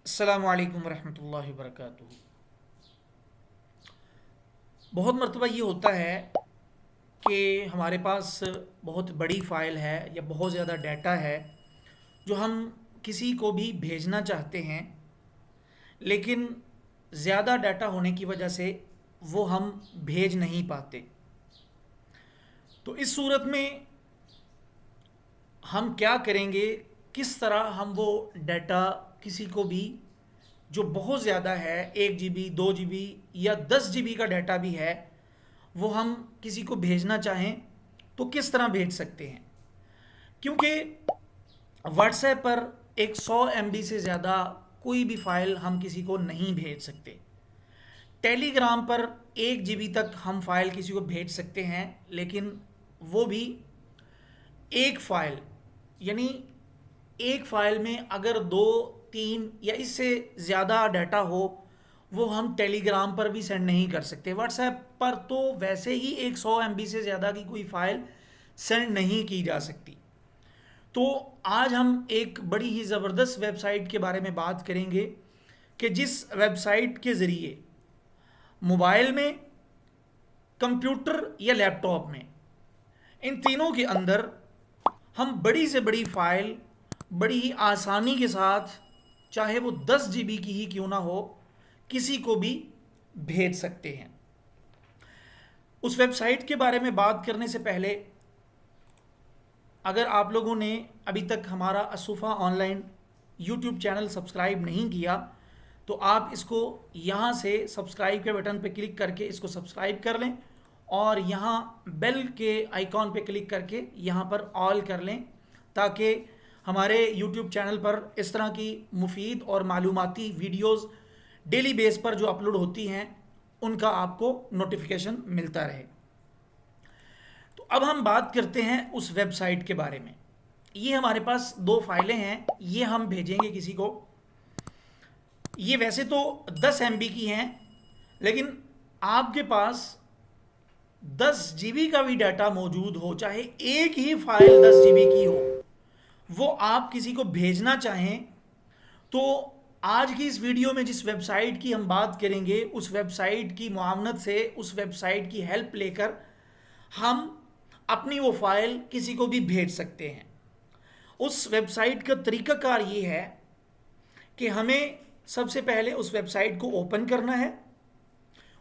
अस्सलामु अलैकुम वरहमतुल्लाहि वबरकातुहू। बहुत मर्तबा ये होता है कि हमारे पास बहुत बड़ी फ़ाइल है या बहुत ज़्यादा डाटा है जो हम किसी को भी भेजना चाहते हैं, लेकिन ज़्यादा डाटा होने की वजह से वो हम भेज नहीं पाते। तो इस सूरत में हम क्या करेंगे, किस तरह हम वो डाटा किसी को भी जो बहुत ज़्यादा है, 1 GB 2 GB या 10 GB का डाटा भी है, वो हम किसी को भेजना चाहें तो किस तरह भेज सकते हैं। क्योंकि व्हाट्सएप पर एक 100 MB से ज़्यादा कोई भी फाइल हम किसी को नहीं भेज सकते। टेलीग्राम पर 1 GB तक हम फाइल किसी को भेज सकते हैं, लेकिन वो भी एक फाइल, यानी एक फाइल में अगर 2 3 या इससे ज़्यादा डाटा हो वो हम टेलीग्राम पर भी सेंड नहीं कर सकते। व्हाट्सएप पर तो वैसे ही एक 100 MB से ज़्यादा की कोई फाइल सेंड नहीं की जा सकती। तो आज हम एक बड़ी ही ज़बरदस्त वेबसाइट के बारे में बात करेंगे कि जिस वेबसाइट के ज़रिए मोबाइल में, कंप्यूटर या लैपटॉप में, इन तीनों के अंदर हम बड़ी से बड़ी फाइल बड़ी ही आसानी के साथ, चाहे वो 10 GB की ही क्यों ना हो, किसी को भी भेज सकते हैं। उस वेबसाइट के बारे में बात करने से पहले, अगर आप लोगों ने अभी तक हमारा असुफ़ा ऑनलाइन यूट्यूब चैनल सब्सक्राइब नहीं किया तो आप इसको यहाँ से सब्सक्राइब के बटन पर क्लिक करके इसको सब्सक्राइब कर लें और यहाँ बेल के आइकॉन पे क्लिक करके यहाँ पर ऑल कर लें, ताकि हमारे यूट्यूब चैनल पर इस तरह की मुफीद और मालूमाती वीडियोस डेली बेस पर जो अपलोड होती हैं उनका आपको नोटिफिकेशन मिलता रहे। तो अब हम बात करते हैं उस वेबसाइट के बारे में। ये हमारे पास 2 फाइलें हैं, ये हम भेजेंगे किसी को। ये वैसे तो 10 MB की हैं, लेकिन आपके पास 10 GB का भी डाटा मौजूद हो, चाहे एक ही फाइल 10 GB की हो, वो आप किसी को भेजना चाहें तो आज की इस वीडियो में जिस वेबसाइट की हम बात करेंगे, उस वेबसाइट की मुआवनत से, उस वेबसाइट की हेल्प लेकर हम अपनी वो फाइल किसी को भी भेज सकते हैं। उस वेबसाइट का तरीकाकार ये है कि हमें सबसे पहले उस वेबसाइट को ओपन करना है,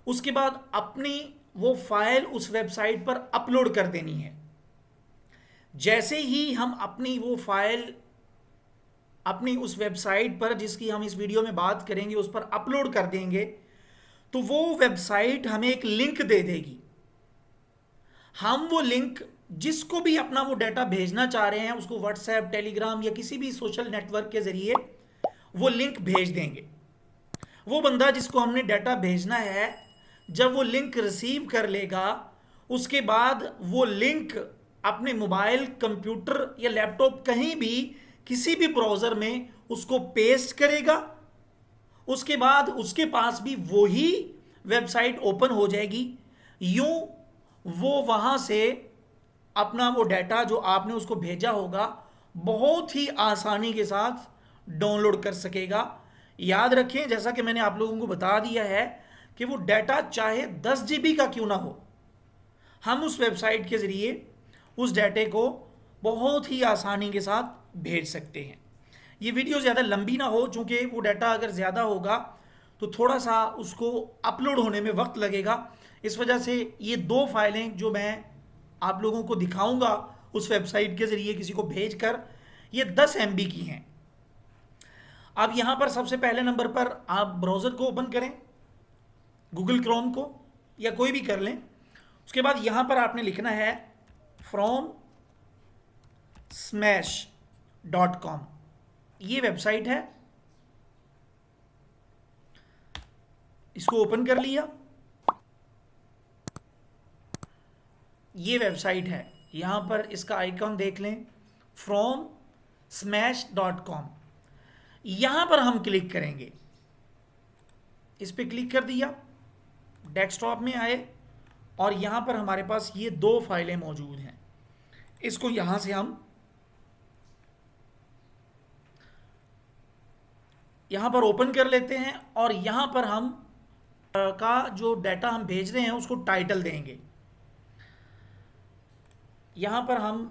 उसके बाद अपनी वो फाइल उस वेबसाइट पर अपलोड कर देनी है। जैसे ही हम अपनी वो फाइल अपनी उस वेबसाइट पर, जिसकी हम इस वीडियो में बात करेंगे, उस पर अपलोड कर देंगे तो वो वेबसाइट हमें एक लिंक दे देगी। हम वो लिंक जिसको भी अपना वो डाटा भेजना चाह रहे हैं उसको व्हाट्सएप, टेलीग्राम या किसी भी सोशल नेटवर्क के जरिए वो लिंक भेज देंगे। वो बंदा जिसको हमने डाटा भेजना है, जब वो लिंक रिसीव कर लेगा, उसके बाद वो लिंक अपने मोबाइल, कंप्यूटर या लैपटॉप कहीं भी किसी भी ब्राउज़र में उसको पेस्ट करेगा। उसके बाद उसके पास भी वही वेबसाइट ओपन हो जाएगी। यूं वो वहाँ से अपना वो डाटा जो आपने उसको भेजा होगा बहुत ही आसानी के साथ डाउनलोड कर सकेगा। याद रखें, जैसा कि मैंने आप लोगों को बता दिया है कि वो डाटा चाहे 10 GB का क्यों ना हो, हम उस वेबसाइट के ज़रिए उस डाटे को बहुत ही आसानी के साथ भेज सकते हैं। ये वीडियो ज़्यादा लंबी ना हो, चूँकि वो डाटा अगर ज़्यादा होगा तो थोड़ा सा उसको अपलोड होने में वक्त लगेगा। इस वजह से ये 2 फाइलें जो मैं आप लोगों को दिखाऊंगा उस वेबसाइट के ज़रिए किसी को भेजकर, ये 10 MB की हैं। अब यहाँ पर सबसे पहले नंबर पर आप ब्राउज़र को ओपन करें, गूगल क्रोम को या कोई भी कर लें। उसके बाद यहाँ पर आपने लिखना है fromsmash.com। ये वेबसाइट है, इसको ओपन कर लिया। ये वेबसाइट है, यहाँ पर इसका आइकॉन देख लें, fromsmash.com। यहाँ पर हम क्लिक करेंगे, इस पर क्लिक कर दिया, डेस्कटॉप में आए और यहाँ पर हमारे पास ये 2 फाइलें मौजूद हैं। इसको यहाँ से हम यहाँ पर ओपन कर लेते हैं और यहाँ पर हम का जो डाटा हम भेज रहे हैं उसको टाइटल देंगे। यहाँ पर हम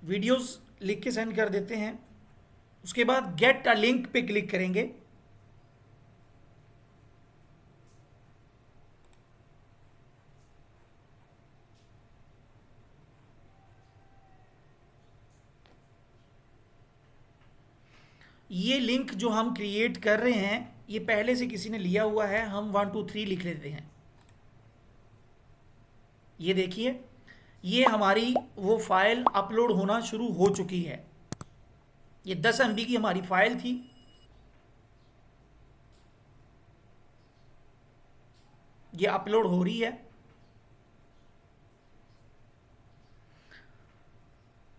वीडियोस लिख के सेंड कर देते हैं। उसके बाद गेट अ लिंक पे क्लिक करेंगे। ये लिंक जो हम क्रिएट कर रहे हैं ये पहले से किसी ने लिया हुआ है, हम 1 2 3 लिख लेते हैं। ये देखिए ये हमारी वो फाइल अपलोड होना शुरू हो चुकी है। ये 10 MB की हमारी फाइल थी। ये अपलोड हो रही है।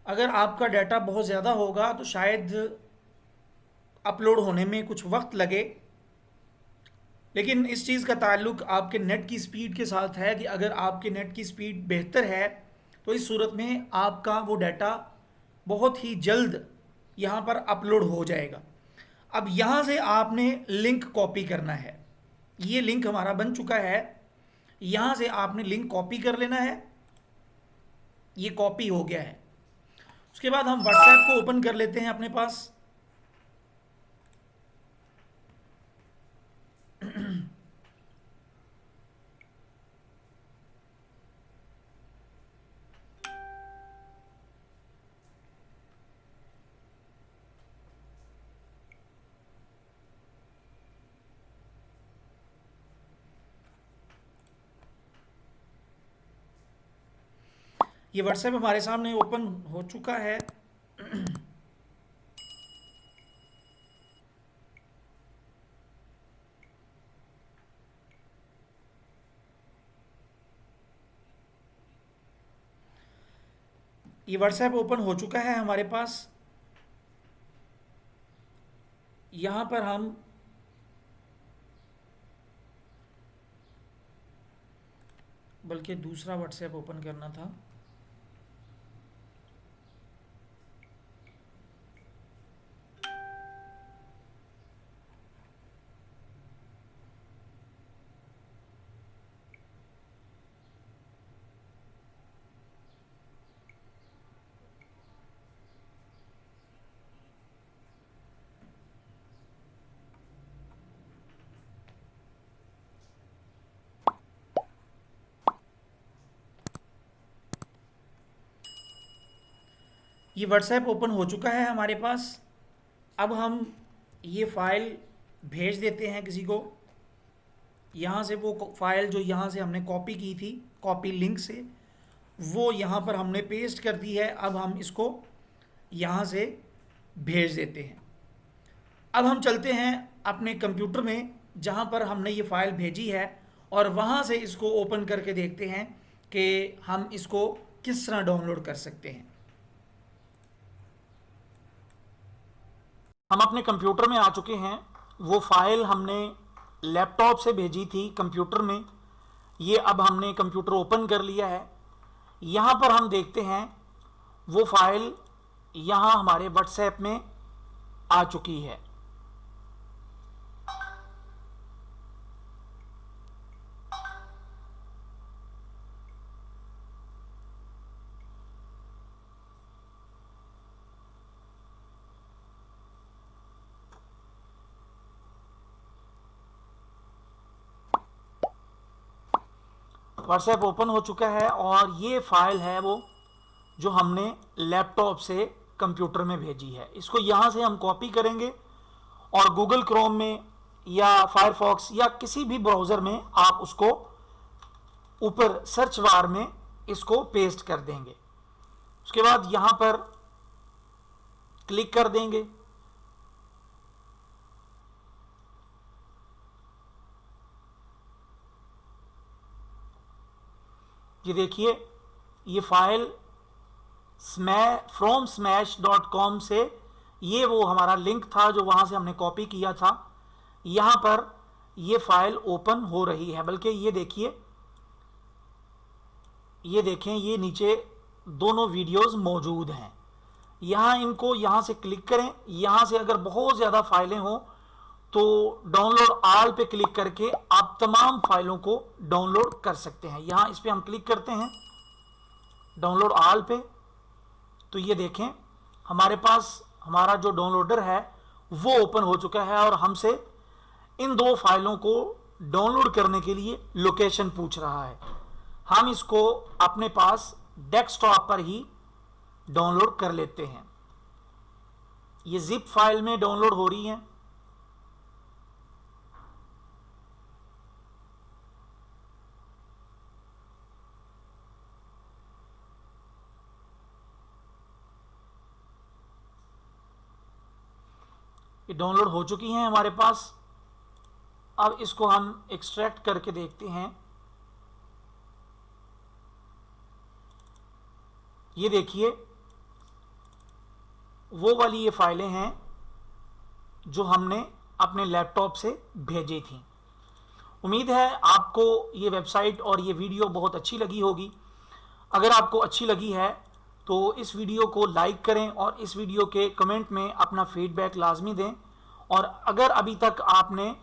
अगर आपका डाटा बहुत ज़्यादा होगा तो शायद अपलोड होने में कुछ वक्त लगे, लेकिन इस चीज़ का ताल्लुक आपके नेट की स्पीड के साथ है कि अगर आपके नेट की स्पीड बेहतर है तो इस सूरत में आपका वो डाटा बहुत ही जल्द यहाँ पर अपलोड हो जाएगा। अब यहाँ से आपने लिंक कॉपी करना है। ये लिंक हमारा बन चुका है। यहाँ से आपने लिंक कॉपी कर लेना है। ये कॉपी हो गया है। उसके बाद हम व्हाट्सएप को ओपन कर लेते हैं अपने पास। ये व्हाट्सएप हमारे सामने ओपन हो चुका है। ये व्हाट्सएप ओपन हो चुका है हमारे पास। यहाँ पर हम बल्कि दूसरा व्हाट्सएप ओपन करना था। ये व्हाट्सएप ओपन हो चुका है हमारे पास। अब हम ये फ़ाइल भेज देते हैं किसी को। यहाँ से वो फाइल जो यहाँ से हमने कॉपी की थी कॉपी लिंक से, वो यहाँ पर हमने पेस्ट कर दी है। अब हम इसको यहाँ से भेज देते हैं। अब हम चलते हैं अपने कंप्यूटर में जहाँ पर हमने ये फ़ाइल भेजी है और वहाँ से इसको ओपन करके देखते हैं कि हम इसको किस तरह डाउनलोड कर सकते हैं। हम अपने कंप्यूटर में आ चुके हैं। वो फाइल हमने लैपटॉप से भेजी थी कंप्यूटर में। ये अब हमने कंप्यूटर ओपन कर लिया है। यहाँ पर हम देखते हैं वो फाइल यहाँ हमारे व्हाट्सएप में आ चुकी है। व्हाट्सएप ओपन हो चुका है और ये फाइल है वो जो हमने लैपटॉप से कंप्यूटर में भेजी है। इसको यहाँ से हम कॉपी करेंगे और गूगल क्रोम में या फायरफॉक्स या किसी भी ब्राउज़र में आप उसको ऊपर सर्च बार में इसको पेस्ट कर देंगे। उसके बाद यहाँ पर क्लिक कर देंगे। ये देखिए ये फाइल फ्रॉम smash.com से ये वो हमारा लिंक था जो वहाँ से हमने कॉपी किया था। यहाँ पर ये फाइल ओपन हो रही है। बल्कि ये देखिए ये देखें, ये नीचे दोनों वीडियोस मौजूद हैं। यहाँ इनको यहाँ से क्लिक करें। यहाँ से अगर बहुत ज़्यादा फाइलें हो तो डाउनलोड ऑल पे क्लिक करके आप तमाम फाइलों को डाउनलोड कर सकते हैं। यहाँ इस पे हम क्लिक करते हैं डाउनलोड ऑल पे, तो ये देखें हमारे पास हमारा जो डाउनलोडर है वो ओपन हो चुका है और हमसे इन दो फाइलों को डाउनलोड करने के लिए लोकेशन पूछ रहा है। हम इसको अपने पास डेस्कटॉप पर ही डाउनलोड कर लेते हैं। ये जिप फाइल में डाउनलोड हो रही है। ये डाउनलोड हो चुकी हैं हमारे पास। अब इसको हम एक्सट्रैक्ट करके देखते हैं। ये देखिए वो वाली ये फाइलें हैं जो हमने अपने लैपटॉप से भेजी थी। उम्मीद है आपको ये वेबसाइट और ये वीडियो बहुत अच्छी लगी होगी। अगर आपको अच्छी लगी है तो इस वीडियो को लाइक करें और इस वीडियो के कमेंट में अपना फीडबैक लाजमी दें। और अगर अभी तक आपने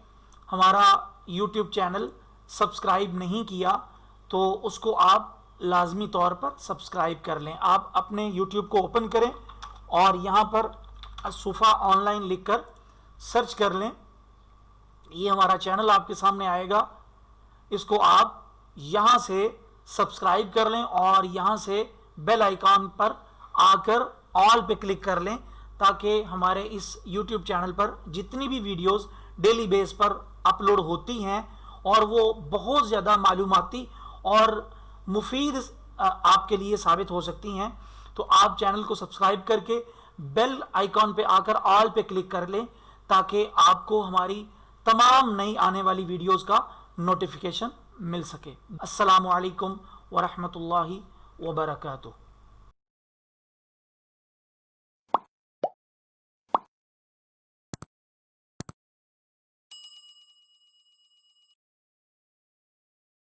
हमारा YouTube चैनल सब्सक्राइब नहीं किया तो उसको आप लाजमी तौर पर सब्सक्राइब कर लें। आप अपने YouTube को ओपन करें और यहाँ पर असुफा ऑनलाइन लिखकर सर्च कर लें। ये हमारा चैनल आपके सामने आएगा। इसको आप यहाँ से सब्सक्राइब कर लें और यहाँ से बेल आइकॉन पर आकर ऑल पे क्लिक कर लें ताकि हमारे इस YouTube चैनल पर जितनी भी वीडियोस डेली बेस पर अपलोड होती हैं और वो बहुत ज़्यादा मालूमाती और मुफीद आपके लिए साबित हो सकती हैं, तो आप चैनल को सब्सक्राइब करके बेल आइकॉन पे आकर ऑल पे क्लिक कर लें ताकि आपको हमारी तमाम नई आने वाली वीडियोस का नोटिफिकेशन मिल सके। अस्सलामु अलैकुम व रहमतुल्लाहि व बरकातुहू।